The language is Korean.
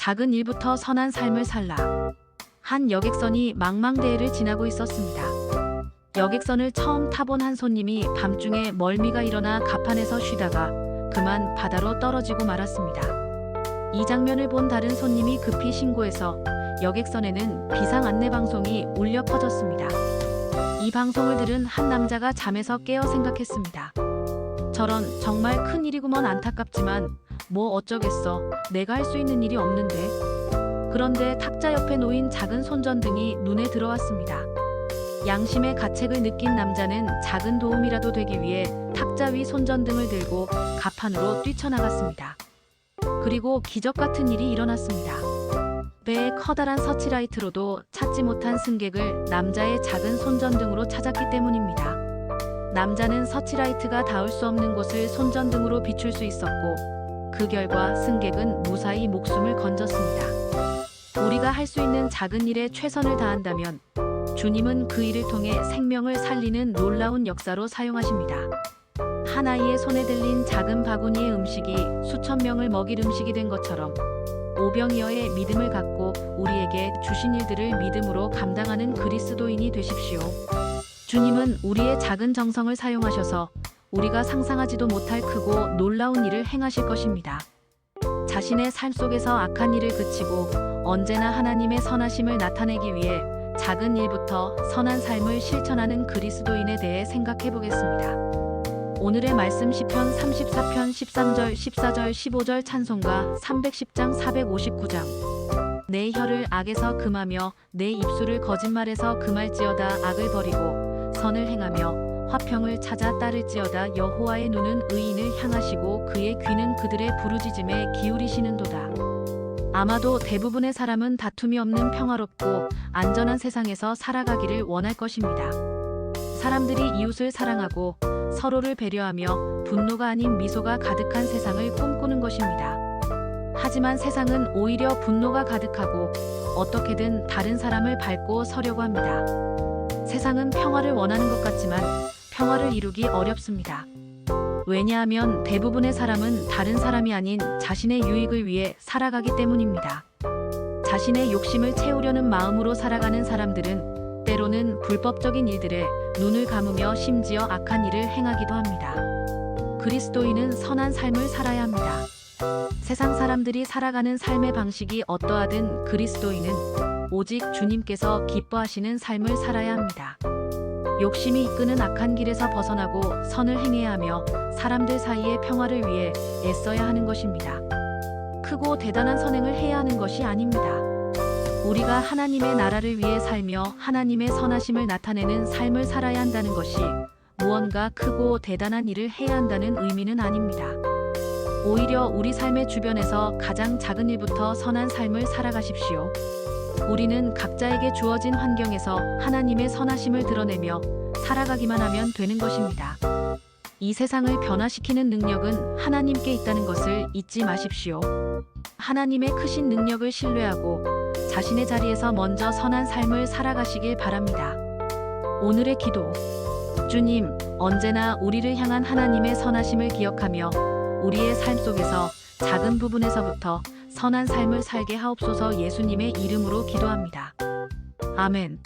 작은 일부터 선한 삶을 살라. 한 여객선이 망망대해를 지나고 있었습니다. 여객선을 처음 타본 한 손님이 밤중에 멀미가 일어나 갑판에서 쉬다가 그만 바다로 떨어지고 말았습니다. 이 장면을 본 다른 손님이 급히 신고해서 여객선에는 비상 안내 방송이 울려 퍼졌습니다. 이 방송을 들은 한 남자가 잠에서 깨어 생각했습니다. 저런, 정말 큰일이구먼. 안타깝지만 뭐 어쩌겠어. 내가 할 수 있는 일이 없는데. 그런데 탁자 옆에 놓인 작은 손전등이 눈에 들어왔습니다. 양심의 가책을 느낀 남자는 작은 도움이라도 되기 위해 탁자 위 손전등을 들고 갑판으로 뛰쳐나갔습니다. 그리고 기적 같은 일이 일어났습니다. 배의 커다란 서치라이트로도 찾지 못한 승객을 남자의 작은 손전등으로 찾았기 때문입니다. 남자는 서치라이트가 닿을 수 없는 곳을 손전등으로 비출 수 있었고, 그 결과 승객은 무사히 목숨을 건졌습니다. 우리가 할 수 있는 작은 일에 최선을 다한다면 주님은 그 일을 통해 생명을 살리는 놀라운 역사로 사용하십니다. 한 아이의 손에 들린 작은 바구니의 음식이 수천 명을 먹일 음식이 된 것처럼 오병이어의 믿음을 갖고 우리에게 주신 일들을 믿음으로 감당하는 그리스도인이 되십시오. 주님은 우리의 작은 정성을 사용하셔서 우리가 상상하지도 못할 크고 놀라운 일을 행하실 것입니다. 자신의 삶 속에서 악한 일을 그치고 언제나 하나님의 선하심을 나타내기 위해 작은 일부터 선한 삶을 실천하는 그리스도인에 대해 생각해 보겠습니다. 오늘의 말씀 시편 34편 13절, 14절, 15절 찬송가 310장 459장. 내 혀를 악에서 금하며 내 입술을 거짓말에서 금할지어다. 악을 버리고 선을 행하며 화평을 찾아 따를지어다. 여호와의 눈은 의인을 향하시고 그의 귀는 그들의 부르짖음에 기울이시는도다. 아마도 대부분의 사람은 다툼이 없는 평화롭고 안전한 세상에서 살아가기를 원할 것입니다. 사람들이 이웃을 사랑하고 서로를 배려하며 분노가 아닌 미소가 가득한 세상을 꿈꾸는 것입니다. 하지만 세상은 오히려 분노가 가득하고 어떻게든 다른 사람을 밟고 서려고 합니다. 세상은 평화를 원하는 것 같지만 평화를 이루기 어렵습니다. 왜냐하면 대부분의 사람은 다른 사람이 아닌 자신의 유익을 위해 살아가기 때문입니다. 자신의 욕심을 채우려는 마음으로 살아가는 사람들은 때로는 불법적인 일들에 눈을 감으며 심지어 악한 일을 행하기도 합니다. 그리스도인은 선한 삶을 살아야 합니다. 세상 사람들이 살아가는 삶의 방식이 어떠하든 그리스도인은 오직 주님께서 기뻐하시는 삶을 살아야 합니다. 욕심이 이끄는 악한 길에서 벗어나고 선을 행해야 하며 사람들 사이의 평화를 위해 애써야 하는 것입니다. 크고 대단한 선행을 해야 하는 것이 아닙니다. 우리가 하나님의 나라를 위해 살며 하나님의 선하심을 나타내는 삶을 살아야 한다는 것이 무언가 크고 대단한 일을 해야 한다는 의미는 아닙니다. 오히려 우리 삶의 주변에서 가장 작은 일부터 선한 삶을 살아가십시오. 우리는 각자에게 주어진 환경에서 하나님의 선하심을 드러내며 살아가기만 하면 되는 것입니다. 이 세상을 변화시키는 능력은 하나님께 있다는 것을 잊지 마십시오. 하나님의 크신 능력을 신뢰하고 자신의 자리에서 먼저 선한 삶을 살아가시길 바랍니다. 오늘의 기도. 주님, 언제나 우리를 향한 하나님의 선하심을 기억하며 우리의 삶 속에서 작은 부분에서부터 선한 삶을 살게 하옵소서. 예수님의 이름으로 기도합니다. 아멘.